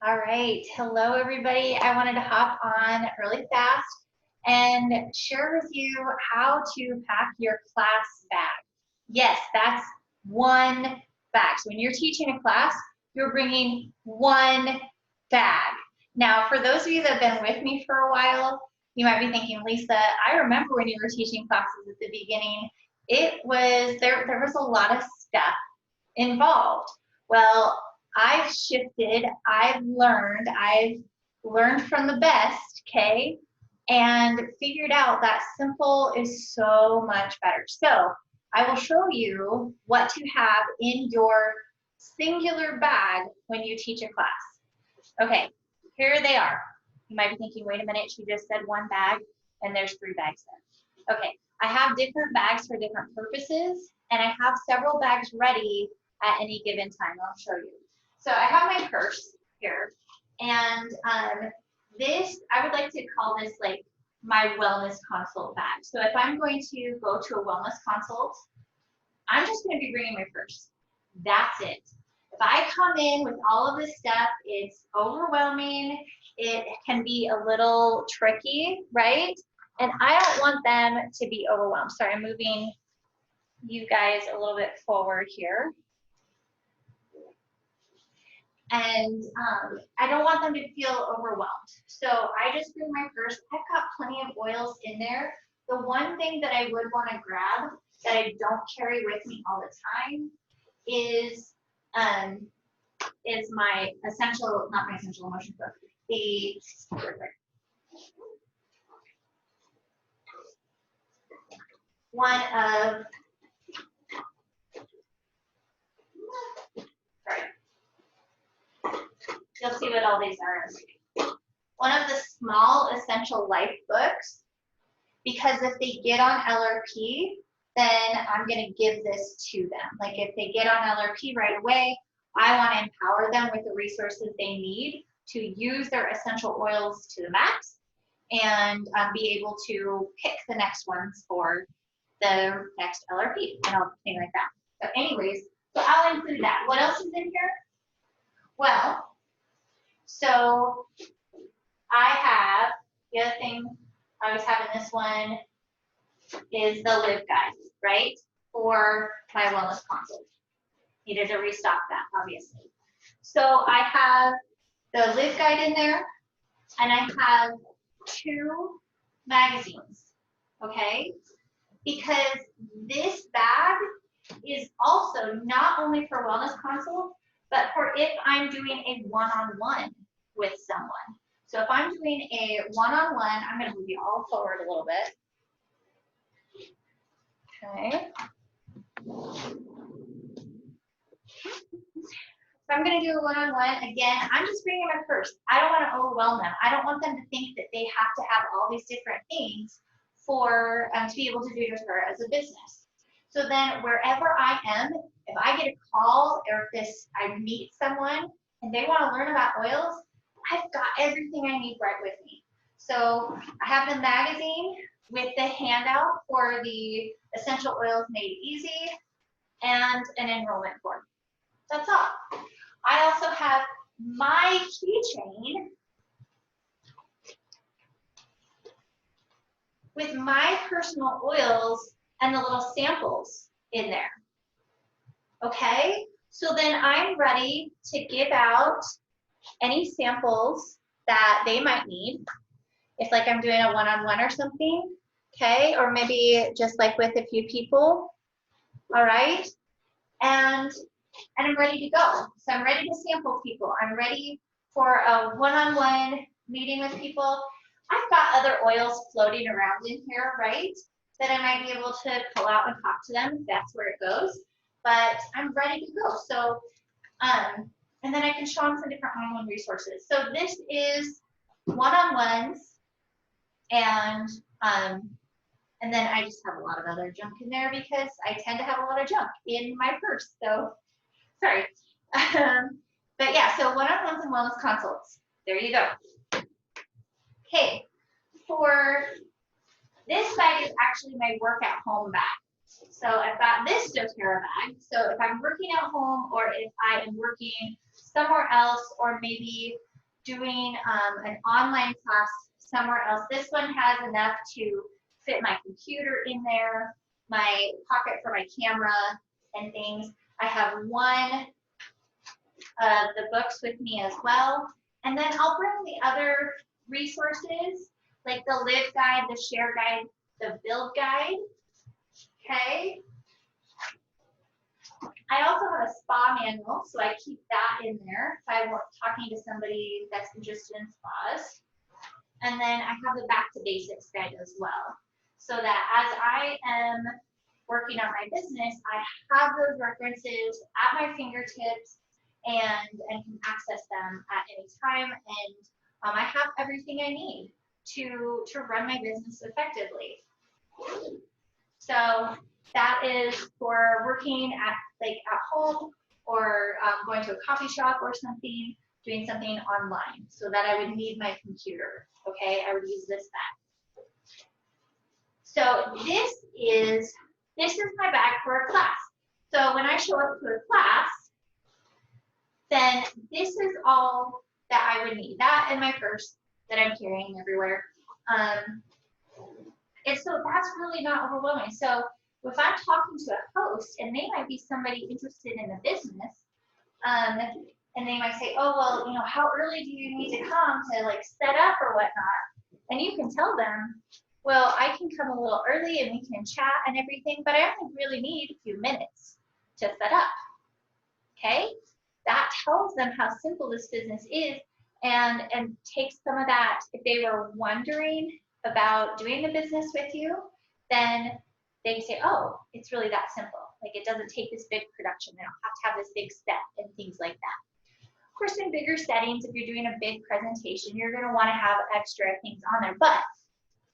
All right, hello everybody. I wanted to hop on really fast and share with you how to pack your class bag. Yes, that's one bag. So when you're teaching a class, you're bringing one bag. Now, for those of you that have been with me for a while, you might be thinking, Lisa, I remember when you were teaching classes at the beginning, there was a lot of stuff involved. Well, I've shifted, I've learned from the best, okay, and figured out that simple is so much better. So I will show you what to have in your singular bag when you teach a class. Okay, here they are. You might be thinking, wait a minute, she just said one bag and there's 3 bags there. Okay, I have different bags for different purposes, and I have several bags ready at any given time. I'll show you. So I have my purse here, and this, I would like to call this like my wellness consult bag. So if I'm going to go to a wellness consult, I'm just going to be bringing my purse. That's it. If I come in with all of this stuff, it's overwhelming. It can be a little tricky, right? And I don't want them to be overwhelmed. Sorry, I'm moving you guys a little bit forward here. And I don't want them to feel overwhelmed. So I just bring my purse. I've got plenty of oils in there. The one thing that I would want to grab that I don't carry with me all the time is my essential, not my essential emotion book, one of, sorry, you'll see what all these are. One of the small essential life books, because if they get on LRP, then I'm going to give this to them. Like if they get on LRP right away, I want to empower them with the resources they need to use their essential oils to the max and be able to pick the next ones for the next LRP and all things like that. So anyways, so I'll include that. What else is in here? Well, so I have, the other thing I was having this one is the Live Guide, right? For my wellness consult. Needed to restock that, obviously. So I have the Live Guide in there, and I have 2 magazines, okay? Because this bag is also not only for wellness consult, but for if I'm doing a one-on-one with someone. So if I'm doing a one-on-one, I'm going to move you all forward a little bit. Okay. If I'm going to do a one-on-one, again, I'm just bringing my purse. I don't want to overwhelm them. I don't want them to think that they have to have all these different things for to be able to do DoTERRA as a business. So then wherever I am, if I get a call or if I meet someone and they want to learn about oils, I've got everything I need right with me. So I have the magazine with the handout for the Essential Oils Made Easy and an enrollment form. That's all. I also have my keychain with my personal oils and the little samples in there. Okay, so then I'm ready to give out any samples that they might need. If like I'm doing a one-on-one or something, okay, or maybe just like with a few people, all right, and I'm ready to go. So I'm ready to sample people. I'm ready for a one-on-one meeting with people. I've got other oils floating around in here, right, that I might be able to pull out and talk to them if that's where it goes. But I'm ready to go. So, and then I can show them some different one-on-one resources. So this is one-on-ones, and then I just have a lot of other junk in there because I tend to have a lot of junk in my purse. So, sorry. But yeah, so one-on-ones and wellness consults. There you go. Okay, for this bag is actually my work at home bag. So I've got this doTERRA bag. So if I'm working at home or if I am working somewhere else, or maybe doing an online class somewhere else. This one has enough to fit my computer in there, my pocket for my camera and things. I have one of the books with me as well. And then I'll bring the other resources like the live guide, the share guide, the build guide. Okay. I also have a spa manual, so I keep that in there if I'm talking to somebody that's interested in spas. And then I have the back to basics guide as well, so that as I am working on my business, I have those references at my fingertips and can access them at any time. And I have everything I need to run my business effectively. So that is for working at home or going to a coffee shop or something, doing something online, so that I would need my computer. Okay, I would use this bag. So this is my bag for a class. So when I show up to a class, then this is all that I would need. That and my purse that I'm carrying everywhere. And so that's really not overwhelming. So if I'm talking to a host and they might be somebody interested in a business, and they might say, oh, well, you know, how early do you need to come to like set up or whatnot? And you can tell them, well, I can come a little early and we can chat and everything, but I only really need a few minutes to set up. Okay? That tells them how simple this business is and takes some of that. If they were wondering about doing the business with you, then they say, oh, it's really that simple. Like it doesn't take this big production. They don't have to have this big set and things like that. Of course, in bigger settings, if you're doing a big presentation, you're going to want to have extra things on there. But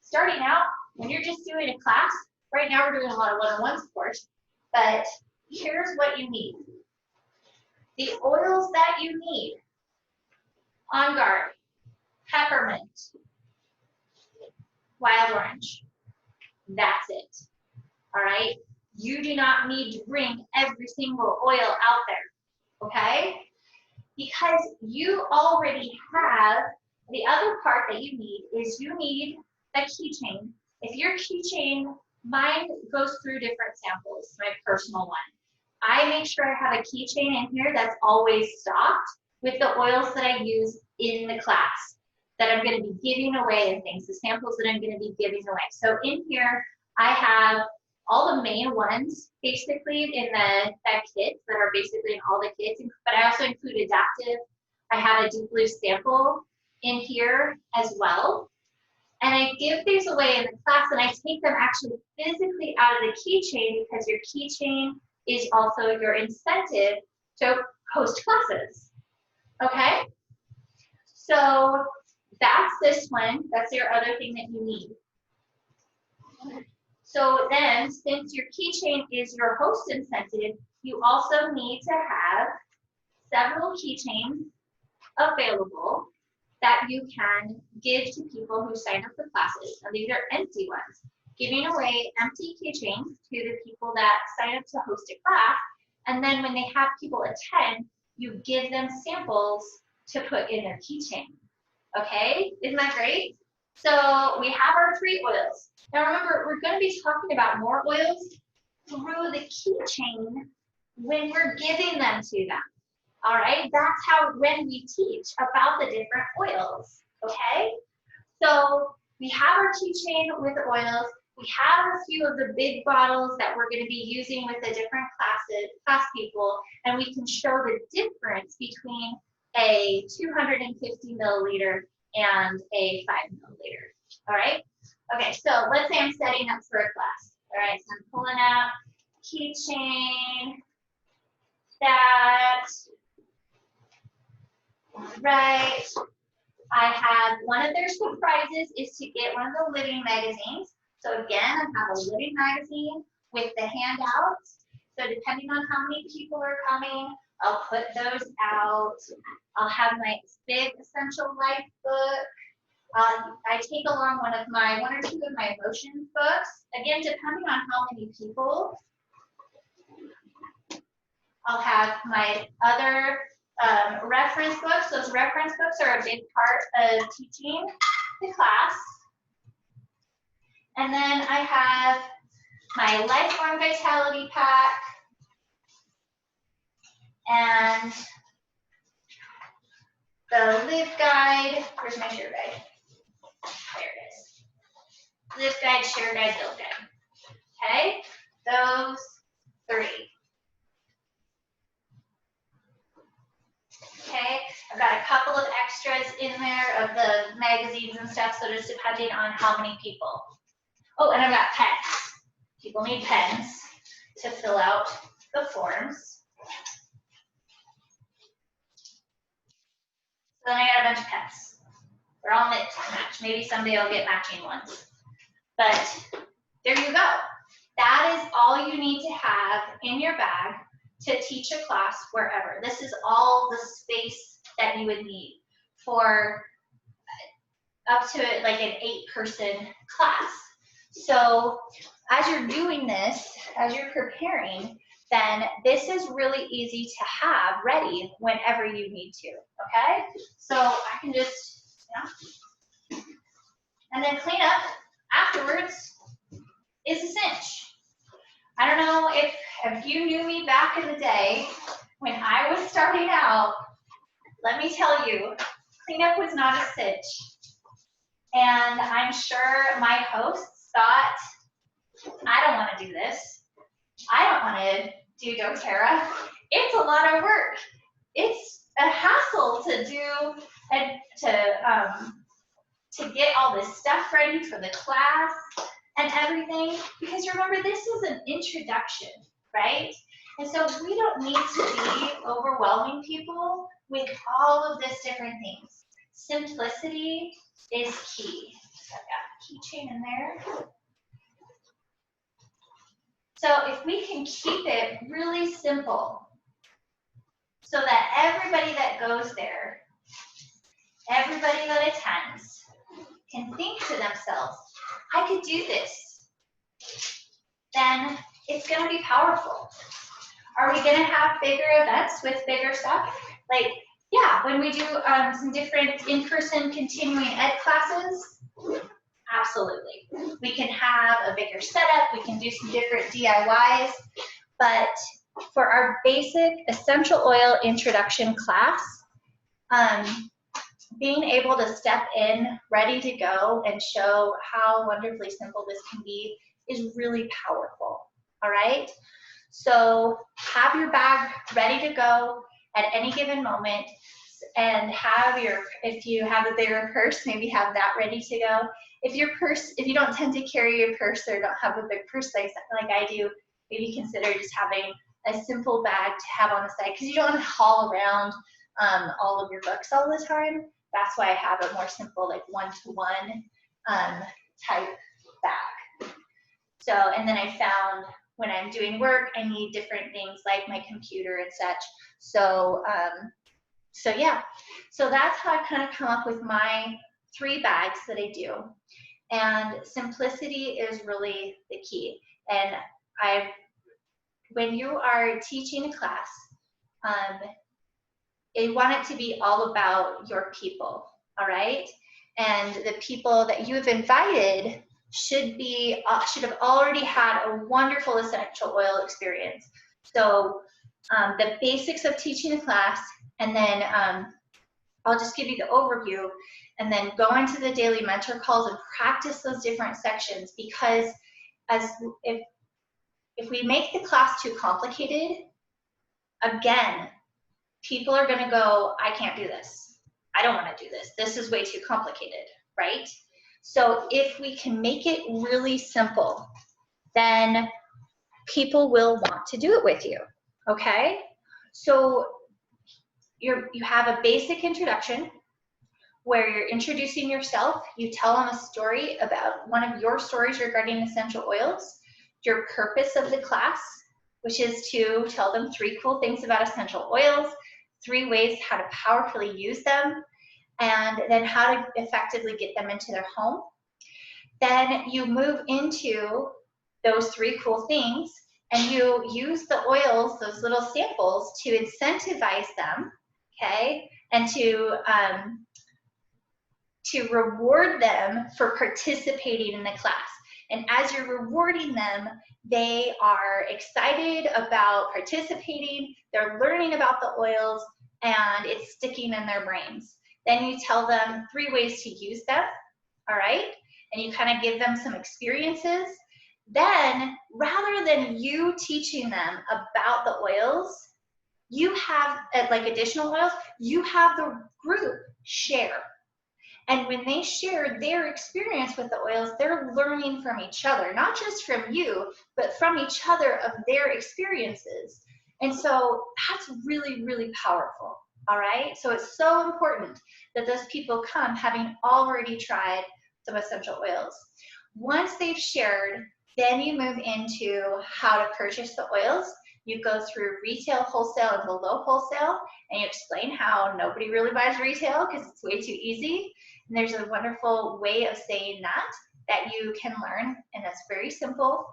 starting out, when you're just doing a class, right now we're doing a lot of one-on-ones, of course, but here's what you need. The oils that you need: On Guard, peppermint, wild orange. That's it. All right? You do not need to bring every single oil out there, okay? Because you already have, the other part that you need is you need a keychain. If your keychain, mine goes through different samples, my personal one. I make sure I have a keychain in here that's always stocked with the oils that I use in the class that I'm going to be giving away and things, the samples that I'm going to be giving away. So in here, I have all the main ones basically in that kit that are basically in all the kits, but I also include adaptive. I have a deep blue sample in here as well. And I give these away in the class and I take them actually physically out of the keychain because your keychain is also your incentive to host classes. Okay? So that's this one. That's your other thing that you need. So then, since your keychain is your host incentive, you also need to have several keychains available that you can give to people who sign up for classes. And these are empty ones. Giving away empty keychains to the people that sign up to host a class. And then when they have people attend, you give them samples to put in their keychain. Okay, isn't that great? So we have our 3 oils. Now remember, we're going to be talking about more oils through the keychain when we're giving them to them. All right, that's how when we teach about the different oils. Okay, so we have our keychain with the oils. We have a few of the big bottles that we're going to be using with the different class people, and we can show the difference between a 250 milliliter and a 5 milliliter. All right. Okay, so let's say I'm setting up for a class. All right, so I'm pulling out keychain, that. All right. I have one of their surprises is to get one of the living magazines. So again, I have a living magazine with the handouts. So depending on how many people are coming, I'll put those out. I'll have my big essential life book. I take along one or two of my emotions books. Again, depending on how many people. I'll have my other reference books. Those reference books are a big part of teaching the class. And then I have my Lifelong Vitality Pack and the Live Guide. Where's my Share Guide? There it is. Live Guide, Share Guide, Build Guide. Okay, those three. Okay, I've got a couple of extras in there of the magazines and stuff, so just depending on how many people. Oh, and I've got pens. People need pens to fill out the forms. So then I got a bunch of pens. They're all mixed and matched. Maybe someday I'll get matching ones. But there you go. That is all you need to have in your bag to teach a class wherever. This is all the space that you would need for up to like an 8-person class. So as you're doing this, as you're preparing, then this is really easy to have ready whenever you need to, okay? So I can just, and then clean up afterwards is a cinch. I don't know if you knew me back in the day when I was starting out, let me tell you, cleanup was not a cinch. And I'm sure my hosts thought, I don't want to do this. I don't want to do doTERRA. It's a lot of work. It's a hassle to do and to get all this stuff ready for the class and everything, because remember, this is an introduction, right? And so we don't need to be overwhelming people with all of this different things. Simplicity is key. So I've got a keychain in there. So if we can keep it really simple so that everybody that goes there, everybody that attends can think to themselves, I could do this, then it's going to be powerful. Are we going to have bigger events with bigger stuff? Like, yeah, when we do some different in-person continuing ed classes, absolutely. We can have a bigger setup, we can do some different DIYs, but for our basic essential oil introduction class, being able to step in, ready to go, and show how wonderfully simple this can be is really powerful, all right? So have your bag ready to go at any given moment, and have your, if you have a bigger purse, maybe have that ready to go. If your purse, if you don't tend to carry your purse or don't have a big purse like I do, maybe consider just having a simple bag to have on the side, because you don't want to haul around all of your books all the time. That's why I have a more simple, like one-to-one type bag. So, and then I found when I'm doing work, I need different things like my computer and such. So, so yeah, so that's how I kind of come up with my 3 bags that I do. And simplicity is really the key. And when you are teaching a class, I want it to be all about your people, all right? And the people that you have invited should have already had a wonderful essential oil experience. So the basics of teaching a class, and then I'll just give you the overview, and then go into the daily mentor calls and practice those different sections, because if we make the class too complicated, again, people are going to go, I can't do this. I don't want to do this. This is way too complicated, right? So if we can make it really simple, then people will want to do it with you, okay? So you have a basic introduction where you're introducing yourself. You tell them a story about one of your stories regarding essential oils, your purpose of the class, which is to tell them 3 cool things about essential oils, 3 ways how to powerfully use them, and then how to effectively get them into their home. Then you move into those 3 cool things, and you use the oils, those little samples, to incentivize them, okay? And to reward them for participating in the class. And as you're rewarding them, they are excited about participating, they're learning about the oils, and it's sticking in their brains. Then you tell them 3 ways to use them, all right? And you kind of give them some experiences. Then, rather than you teaching them about the oils, you have, like additional oils, you have the group share. And when they share their experience with the oils, they're learning from each other, not just from you, but from each other of their experiences. And so that's really, really powerful, all right? So it's so important that those people come having already tried some essential oils. Once they've shared, then you move into how to purchase the oils. You go through retail, wholesale, and below wholesale, and you explain how nobody really buys retail because it's way too easy. And there's a wonderful way of saying that you can learn, and that's very simple.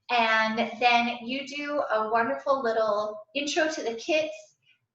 And then you do a wonderful little intro to the kits,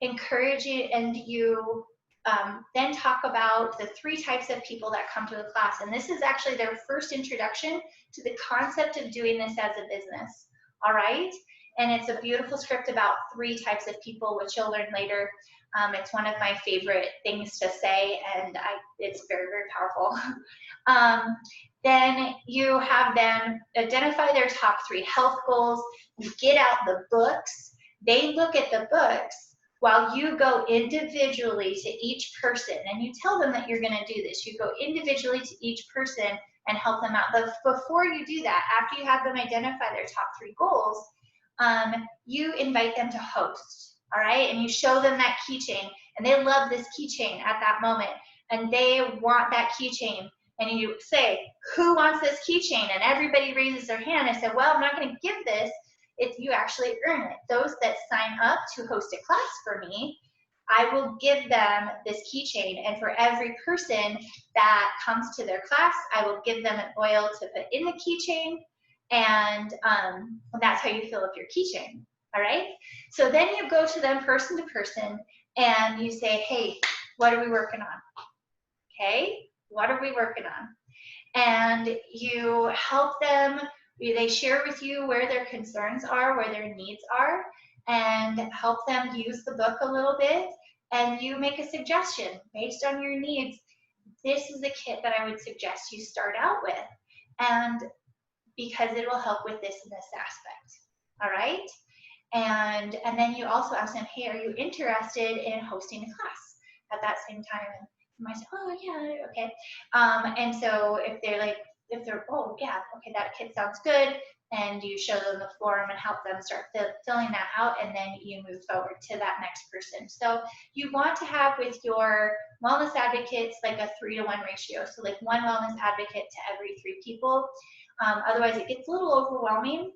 encourage it, and you then talk about the 3 types of people that come to the class. And this is actually their first introduction to the concept of doing this as a business, all right? And it's a beautiful script about 3 types of people, which you'll learn later. It's one of my favorite things to say, and it's very, very powerful. Then you have them identify their top 3 health goals. You get out the books. They look at the books while you go individually to each person, and you tell them that you're going to do this. You go individually to each person and help them out. But before you do that, after you have them identify their top 3 goals, you invite them to host, all right? And you show them that keychain, and they love this keychain at that moment, and they want that keychain. And you say, who wants this keychain? And everybody raises their hand. I said, well, I'm not going to give this if you actually earn it. Those that sign up to host a class for me, I will give them this keychain. And for every person that comes to their class, I will give them an oil to put in the keychain. And that's how you fill up your keychain, all right? So then you go to them person to person, and you say, hey, what are we working on? Okay, what are we working on? And you help them, they share with you where their concerns are, where their needs are, and help them use the book a little bit, and you make a suggestion based on your needs. This is the kit that I would suggest you start out with, and because it will help with this and this aspect, all right? And then you also ask them, hey, are you interested in hosting a class at that same time? And you might say, oh yeah, okay. And so if they're, oh yeah, okay, that kit sounds good, and you show them the form and help them start filling that out, and then you move forward to that next person. So you want to have with your wellness advocates like a 3-to-1 ratio. So like 1 wellness advocate to every 3 people. Otherwise it gets a little overwhelming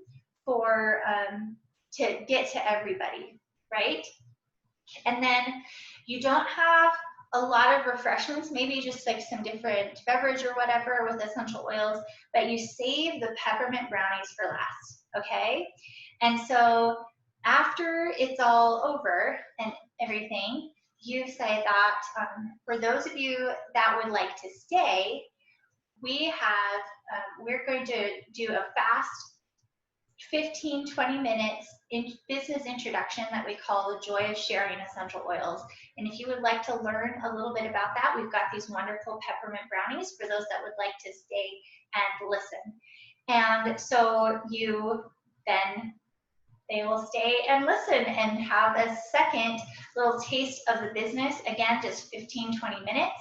for to get to everybody, right? And then you don't have a lot of refreshments, maybe just like some different beverage or whatever with essential oils, but you save the peppermint brownies for last, okay? And so after it's all over and everything, you say that for those of you that would like to stay, we're going to do a fast 15-20 minutes in business introduction that we call the joy of sharing essential oils. And if you would like to learn a little bit about that, we've got these wonderful peppermint brownies for those that would like to stay and listen. And so they will stay and listen and have a second little taste of the business, again, just 15-20 minutes.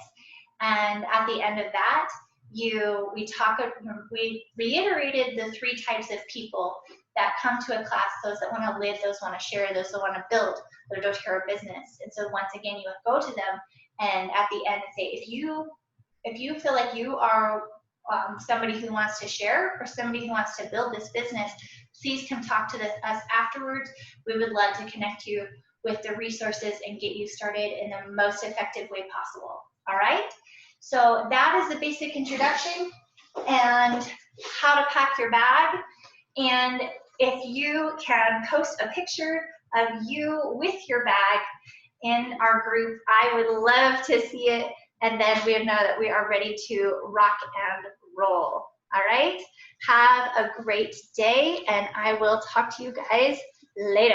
And at the end of that, we reiterated the 3 types of people that come to a class: those that want to live, those want to share, those that want to build their doTERRA business. And so once again, you would go to them and at the end say, if you feel like you are somebody who wants to share or somebody who wants to build this business, please come talk to us afterwards. We would love to connect you with the resources and get you started in the most effective way possible. All right? So that is the basic introduction and how to pack your bag. And if you can post a picture of you with your bag in our group. I would love to see it, and then we know that we are ready to rock and roll. All right? Have a great day, and I will talk to you guys later.